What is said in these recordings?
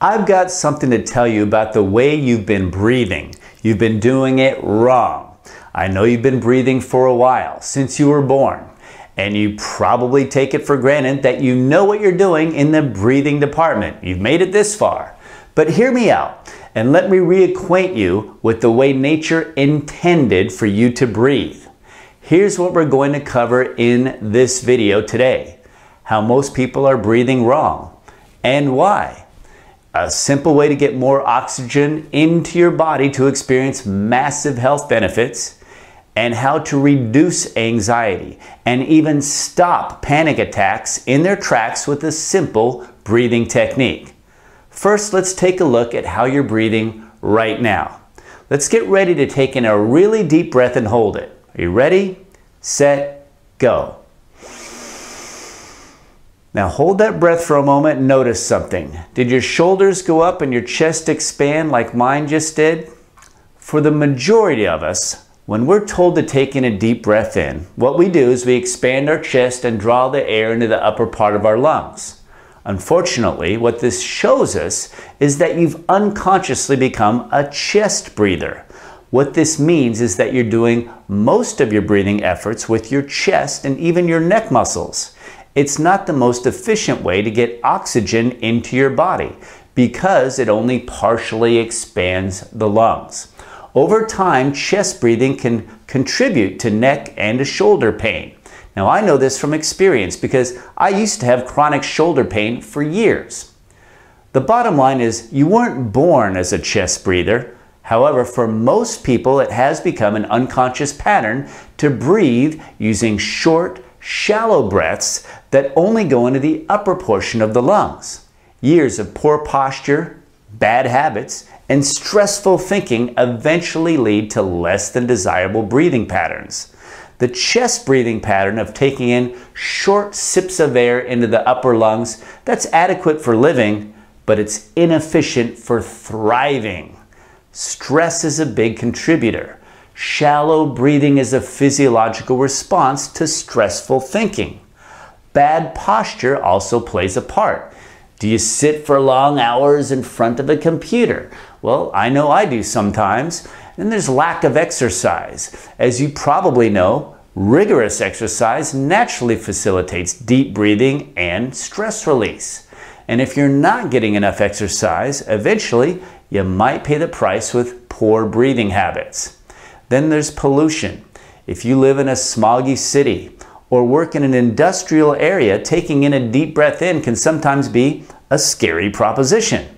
I've got something to tell you about the way you've been breathing. You've been doing it wrong. I know you've been breathing for a while, since you were born, and you probably take it for granted that you know what you're doing in the breathing department. You've made it this far. But hear me out, and let me reacquaint you with the way nature intended for you to breathe. Here's what we're going to cover in this video today. How most people are breathing wrong, and why. A simple way to get more oxygen into your body to experience massive health benefits, and how to reduce anxiety and even stop panic attacks in their tracks with a simple breathing technique. First, let's take a look at how you're breathing right now. Let's get ready to take in a really deep breath and hold it. Are you ready? Set, go. Now hold that breath for a moment and notice something. Did your shoulders go up and your chest expand like mine just did? For the majority of us, when we're told to take in a deep breath in, what we do is we expand our chest and draw the air into the upper part of our lungs. Unfortunately, what this shows us is that you've unconsciously become a chest breather. What this means is that you're doing most of your breathing efforts with your chest and even your neck muscles. It's not the most efficient way to get oxygen into your body because it only partially expands the lungs. Over time, chest breathing can contribute to neck and to shoulder pain. Now, I know this from experience because I used to have chronic shoulder pain for years. The bottom line is you weren't born as a chest breather. However, for most people, it has become an unconscious pattern to breathe using short, shallow breaths that only go into the upper portion of the lungs. Years of poor posture, bad habits, and stressful thinking eventually lead to less than desirable breathing patterns. The chest breathing pattern of taking in short sips of air into the upper lungs, that's adequate for living, but it's inefficient for thriving. Stress is a big contributor. Shallow breathing is a physiological response to stressful thinking. Bad posture also plays a part. Do you sit for long hours in front of a computer? Well, I know I do sometimes. And there's lack of exercise. As you probably know, rigorous exercise naturally facilitates deep breathing and stress release. And if you're not getting enough exercise, eventually you might pay the price with poor breathing habits. Then there's pollution. If you live in a smoggy city or work in an industrial area, taking in a deep breath in can sometimes be a scary proposition.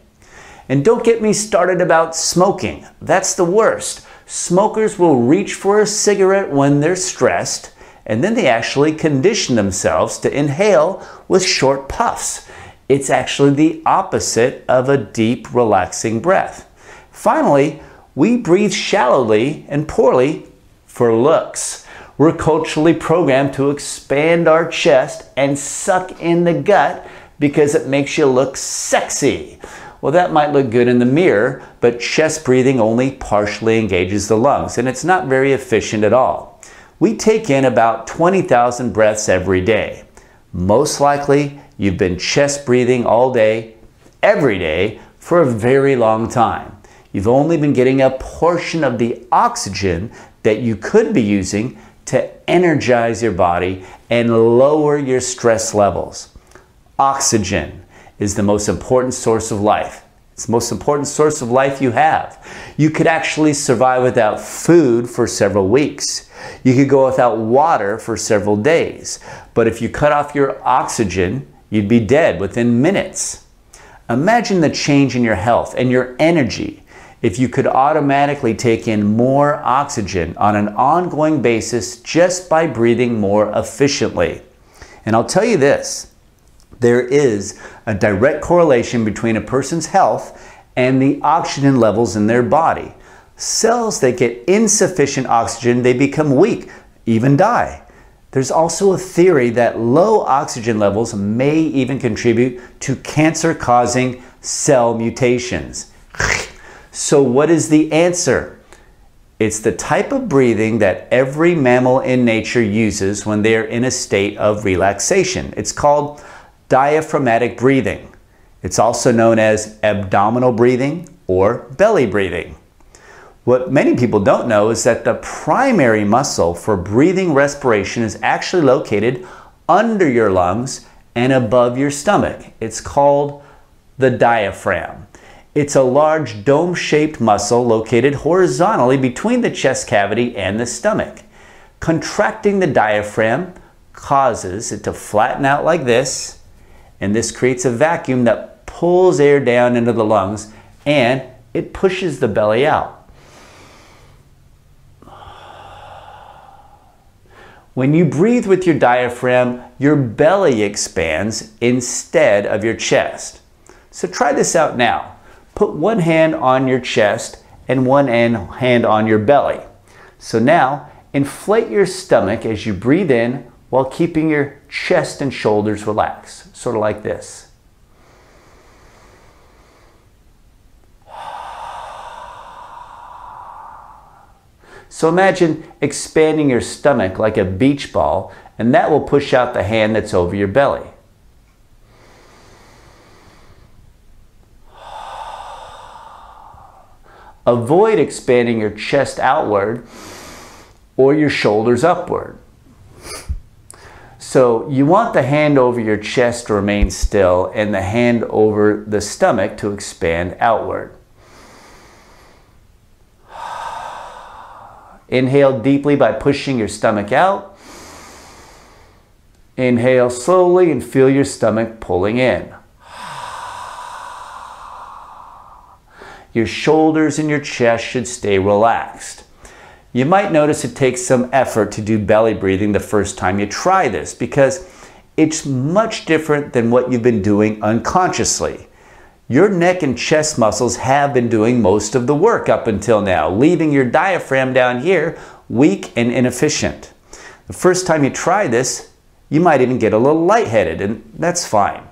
And don't get me started about smoking. That's the worst. Smokers will reach for a cigarette when they're stressed, and then they actually condition themselves to inhale with short puffs. It's actually the opposite of a deep, relaxing breath. Finally, we breathe shallowly and poorly for looks. We're culturally programmed to expand our chest and suck in the gut because it makes you look sexy. Well, that might look good in the mirror, but chest breathing only partially engages the lungs, and it's not very efficient at all. We take in about 20,000 breaths every day. Most likely, you've been chest breathing all day, every day, for a very long time. You've only been getting a portion of the oxygen that you could be using to energize your body and lower your stress levels. Oxygen is the most important source of life. It's the most important source of life you have. You could actually survive without food for several weeks. You could go without water for several days. But if you cut off your oxygen, you'd be dead within minutes. Imagine the change in your health and your energy if you could automatically take in more oxygen on an ongoing basis just by breathing more efficiently. And I'll tell you this, there is a direct correlation between a person's health and the oxygen levels in their body. Cells that get insufficient oxygen, they become weak, even die. There's also a theory that low oxygen levels may even contribute to cancer-causing cell mutations. So what is the answer? It's the type of breathing that every mammal in nature uses when they're in a state of relaxation. It's called diaphragmatic breathing. It's also known as abdominal breathing or belly breathing. What many people don't know is that the primary muscle for breathing respiration is actually located under your lungs and above your stomach. It's called the diaphragm. It's a large dome-shaped muscle located horizontally between the chest cavity and the stomach. Contracting the diaphragm causes it to flatten out like this, and this creates a vacuum that pulls air down into the lungs and it pushes the belly out. When you breathe with your diaphragm, your belly expands instead of your chest. So try this out now. Put one hand on your chest and one hand on your belly. So now, inflate your stomach as you breathe in while keeping your chest and shoulders relaxed, sort of like this. So imagine expanding your stomach like a beach ball, and that will push out the hand that's over your belly. Avoid expanding your chest outward or your shoulders upward. So you want the hand over your chest to remain still and the hand over the stomach to expand outward. Inhale deeply by pushing your stomach out. Inhale slowly and feel your stomach pulling in. Your shoulders and your chest should stay relaxed. You might notice it takes some effort to do belly breathing the first time you try this because it's much different than what you've been doing unconsciously. Your neck and chest muscles have been doing most of the work up until now, leaving your diaphragm down here weak and inefficient. The first time you try this, you might even get a little lightheaded, and that's fine.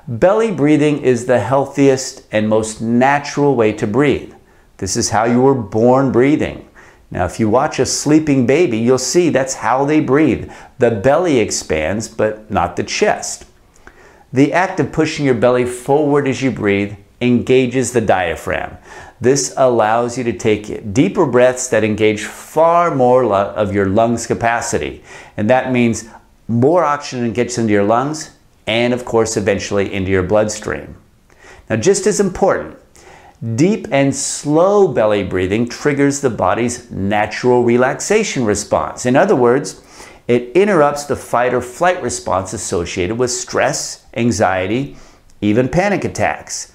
Belly breathing is the healthiest and most natural way to breathe. This is how you were born breathing. Now, if you watch a sleeping baby, you'll see that's how they breathe. The belly expands, but not the chest. The act of pushing your belly forward as you breathe engages the diaphragm. This allows you to take deeper breaths that engage far more of your lungs capacity. And that means more oxygen gets into your lungs and, of course, eventually into your bloodstream. Now, just as important, deep and slow belly breathing triggers the body's natural relaxation response. In other words, it interrupts the fight or flight response associated with stress, anxiety, even panic attacks.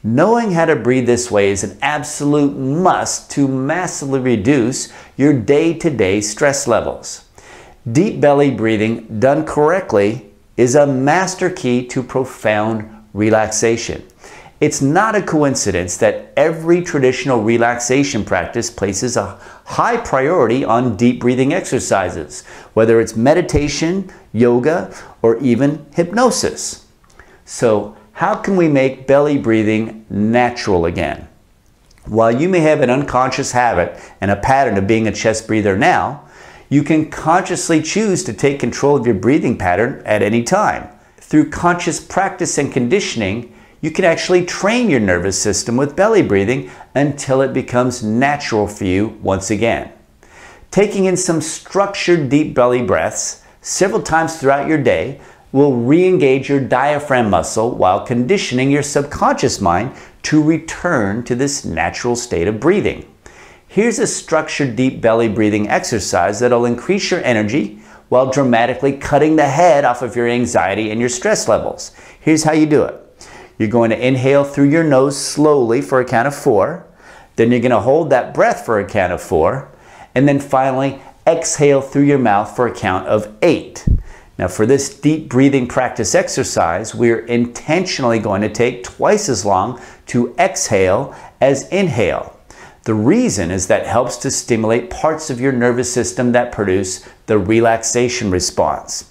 Knowing how to breathe this way is an absolute must to massively reduce your day-to-day stress levels. Deep belly breathing done correctly is a master key to profound relaxation. It's not a coincidence that every traditional relaxation practice places a high priority on deep breathing exercises, whether it's meditation, yoga, or even hypnosis. So, how can we make belly breathing natural again? While you may have an unconscious habit and a pattern of being a chest breather now, you can consciously choose to take control of your breathing pattern at any time. Through conscious practice and conditioning, you can actually train your nervous system with belly breathing until it becomes natural for you once again. Taking in some structured deep belly breaths several times throughout your day will re-engage your diaphragm muscle while conditioning your subconscious mind to return to this natural state of breathing. Here's a structured deep belly breathing exercise that'll increase your energy while dramatically cutting the head off of your anxiety and your stress levels. Here's how you do it. You're going to inhale through your nose slowly for a count of 4. Then you're going to hold that breath for a count of 4. And then finally, exhale through your mouth for a count of 8. Now, for this deep breathing practice exercise, we're intentionally going to take twice as long to exhale as inhale. The reason is that helps to stimulate parts of your nervous system that produce the relaxation response.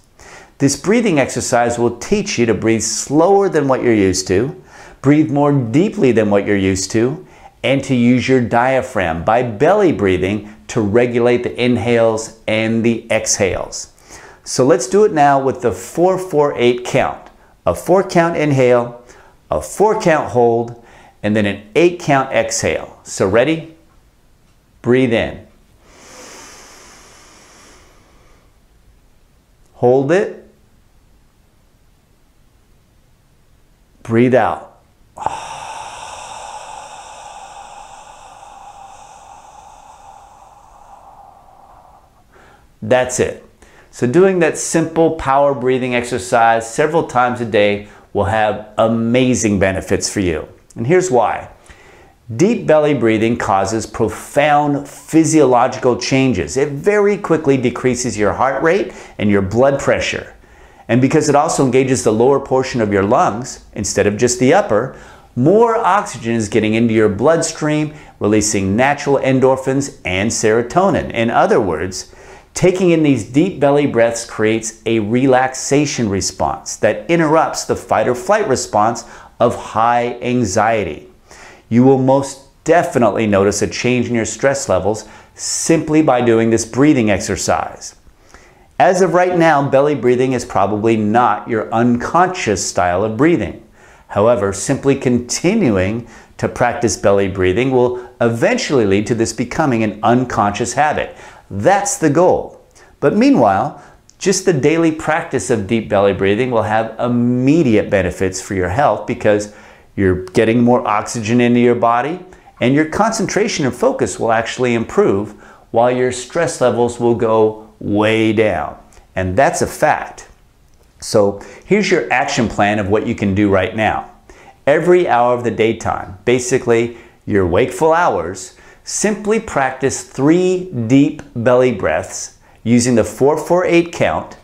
This breathing exercise will teach you to breathe slower than what you're used to, breathe more deeply than what you're used to, and to use your diaphragm by belly breathing to regulate the inhales and the exhales. So let's do it now with the 4-4-8 count. A 4 count inhale, a 4-count hold, and then an 8-count exhale. So ready? Breathe in. Hold it. Breathe out. That's it. So doing that simple power breathing exercise several times a day will have amazing benefits for you. And here's why. Deep belly breathing causes profound physiological changes. It very quickly decreases your heart rate and your blood pressure. And because it also engages the lower portion of your lungs instead of just the upper, more oxygen is getting into your bloodstream, releasing natural endorphins and serotonin. In other words, taking in these deep belly breaths creates a relaxation response that interrupts the fight or flight response of high anxiety. You will most definitely notice a change in your stress levels simply by doing this breathing exercise. As of right now, belly breathing is probably not your unconscious style of breathing. However, simply continuing to practice belly breathing will eventually lead to this becoming an unconscious habit. That's the goal. But meanwhile, just the daily practice of deep belly breathing will have immediate benefits for your health because you're getting more oxygen into your body and your concentration and focus will actually improve while your stress levels will go way down. And that's a fact. So here's your action plan of what you can do right now. Every hour of the daytime, basically your wakeful hours, simply practice 3 deep belly breaths using the 4-4-8 count.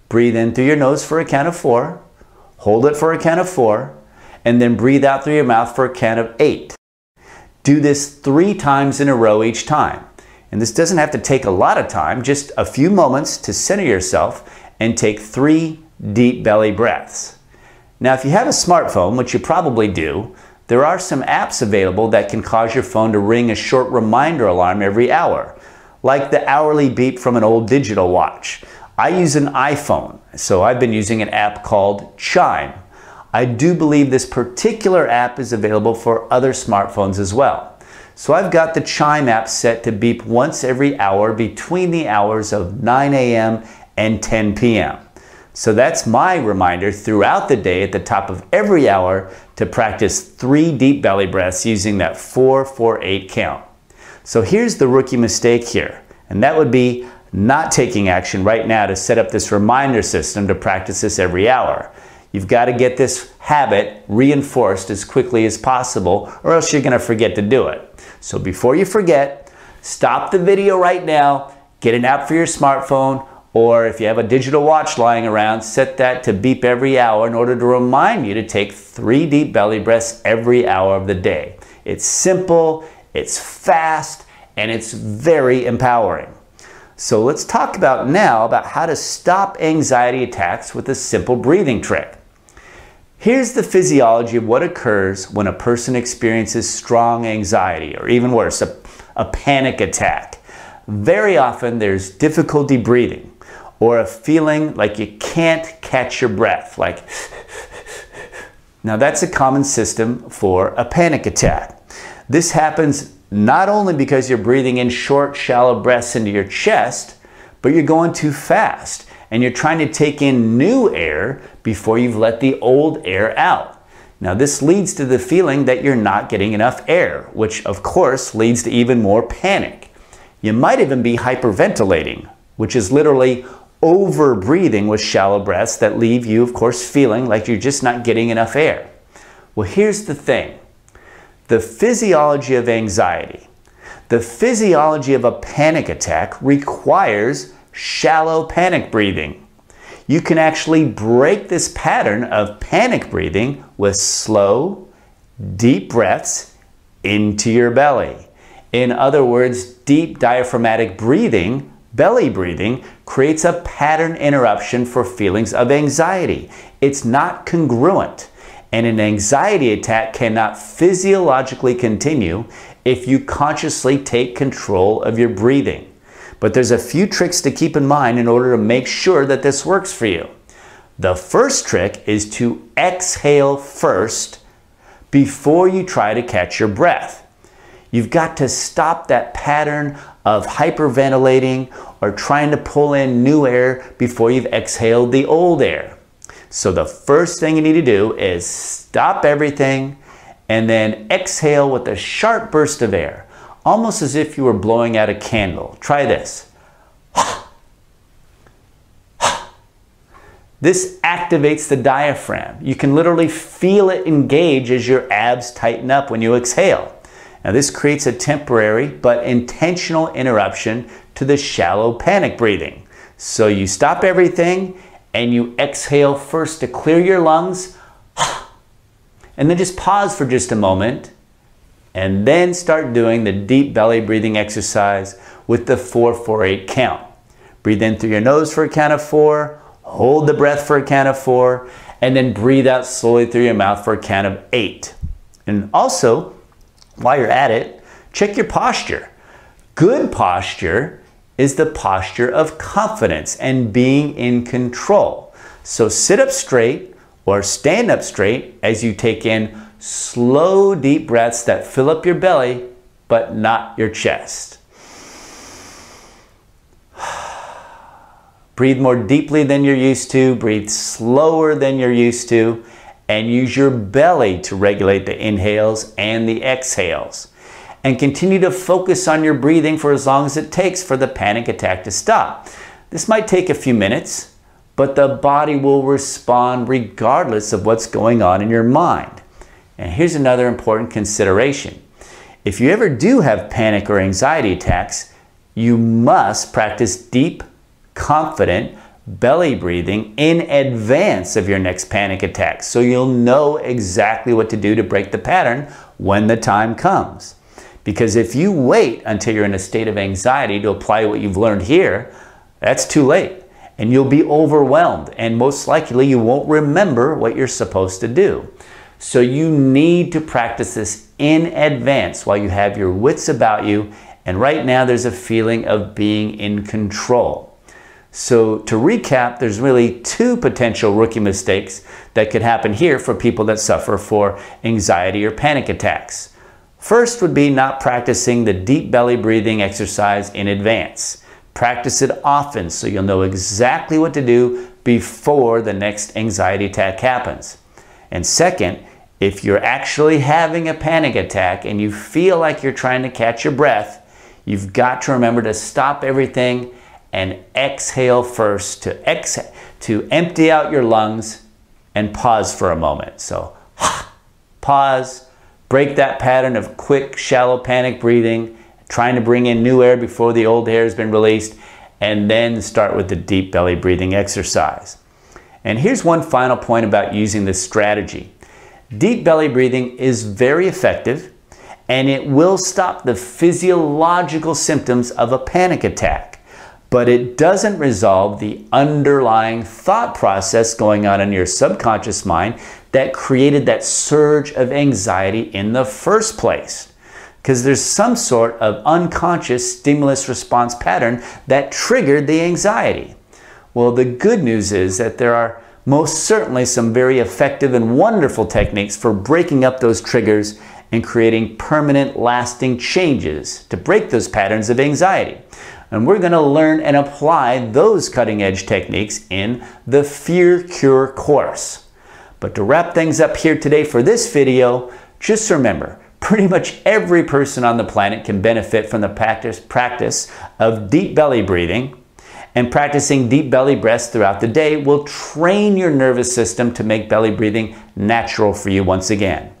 Breathe in through your nose for a count of 4, hold it for a count of 4, and then breathe out through your mouth for a count of 8. Do this 3 times in a row each time. And this doesn't have to take a lot of time, just a few moments to center yourself and take 3 deep belly breaths. Now, if you have a smartphone, which you probably do, there are some apps available that can cause your phone to ring a short reminder alarm every hour, like the hourly beep from an old digital watch. I use an iPhone, so I've been using an app called Chime. I do believe this particular app is available for other smartphones as well. So I've got the Chime app set to beep once every hour between the hours of 9 a.m. and 10 p.m. So that's my reminder throughout the day at the top of every hour to practice 3 deep belly breaths using that 4-4-8 count. So here's the rookie mistake here, and that would be not taking action right now to set up this reminder system to practice this every hour. You've got to get this habit reinforced as quickly as possible or else you're going to forget to do it. So before you forget, stop the video right now, get an app for your smartphone, or if you have a digital watch lying around, set that to beep every hour in order to remind you to take 3 deep belly breaths every hour of the day. It's simple, it's fast, and it's very empowering. So let's talk now about how to stop anxiety attacks with a simple breathing trick. Here's the physiology of what occurs when a person experiences strong anxiety, or even worse, a panic attack. Very often there's difficulty breathing, or a feeling like you can't catch your breath, like now that's a common symptom for a panic attack. This happens not only because you're breathing in short, shallow breaths into your chest, but you're going too fast and you're trying to take in new air before you've let the old air out. Now this leads to the feeling that you're not getting enough air, which of course leads to even more panic. You might even be hyperventilating, which is literally over breathing with shallow breaths that leave you, of course, feeling like you're just not getting enough air. Well, here's the thing. The physiology of anxiety, the physiology of a panic attack requires shallow panic breathing. You can actually break this pattern of panic breathing with slow, deep breaths into your belly. In other words, deep diaphragmatic breathing, belly breathing, creates a pattern interruption for feelings of anxiety. It's not congruent, and an anxiety attack cannot physiologically continue if you consciously take control of your breathing. But there's a few tricks to keep in mind in order to make sure that this works for you. The first trick is to exhale first before you try to catch your breath. You've got to stop that pattern of hyperventilating or trying to pull in new air before you've exhaled the old air. So the first thing you need to do is stop everything and then exhale with a sharp burst of air, almost as if you were blowing out a candle. Try this. This activates the diaphragm. You can literally feel it engage as your abs tighten up when you exhale. Now this creates a temporary but intentional interruption to the shallow panic breathing. So you stop everything and you exhale first to clear your lungs, and then just pause for just a moment and then start doing the deep belly breathing exercise with the 4-4-8 count. Breathe in through your nose for a count of 4, hold the breath for a count of 4, and then breathe out slowly through your mouth for a count of 8. And also, while you're at it, check your posture. Good posture is the posture of confidence and being in control. So sit up straight or stand up straight as you take in slow, deep breaths that fill up your belly, but not your chest. Breathe more deeply than you're used to, breathe slower than you're used to, and use your belly to regulate the inhales and the exhales. And continue to focus on your breathing for as long as it takes for the panic attack to stop. This might take a few minutes, but the body will respond regardless of what's going on in your mind. And here's another important consideration. If you ever do have panic or anxiety attacks, you must practice deep, confident belly breathing in advance of your next panic attack, so you'll know exactly what to do to break the pattern when the time comes. Because if you wait until you're in a state of anxiety to apply what you've learned here, that's too late, and you'll be overwhelmed, and most likely you won't remember what you're supposed to do. So you need to practice this in advance while you have your wits about you, and right now there's a feeling of being in control. So to recap, there's really 2 potential rookie mistakes that could happen here for people that suffer for anxiety or panic attacks. First would be not practicing the deep belly breathing exercise in advance. Practice it often so you'll know exactly what to do before the next anxiety attack happens. And second, if you're actually having a panic attack and you feel like you're trying to catch your breath, you've got to remember to stop everything and exhale first to empty out your lungs and pause for a moment. So pause, break that pattern of quick, shallow panic breathing, trying to bring in new air before the old air has been released, and then start with the deep belly breathing exercise. And here's one final point about using this strategy. Deep belly breathing is very effective, and it will stop the physiological symptoms of a panic attack. But it doesn't resolve the underlying thought process going on in your subconscious mind that created that surge of anxiety in the first place. Because there's some sort of unconscious stimulus response pattern that triggered the anxiety. Well, the good news is that there are most certainly some very effective and wonderful techniques for breaking up those triggers and creating permanent, lasting changes to break those patterns of anxiety. And we're going to learn and apply those cutting-edge techniques in the Fear Cure course. But to wrap things up here today for this video, just remember, pretty much every person on the planet can benefit from the practice of deep belly breathing, and practicing deep belly breaths throughout the day will train your nervous system to make belly breathing natural for you once again.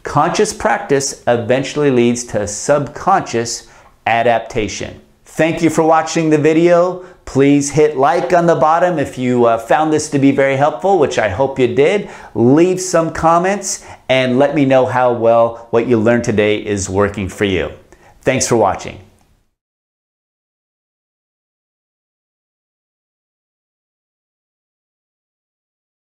Conscious practice eventually leads to subconscious adaptation. Thank you for watching the video. Please hit like on the bottom if you found this to be very helpful, which I hope you did. Leave some comments and let me know how well what you learned today is working for you. Thanks for watching.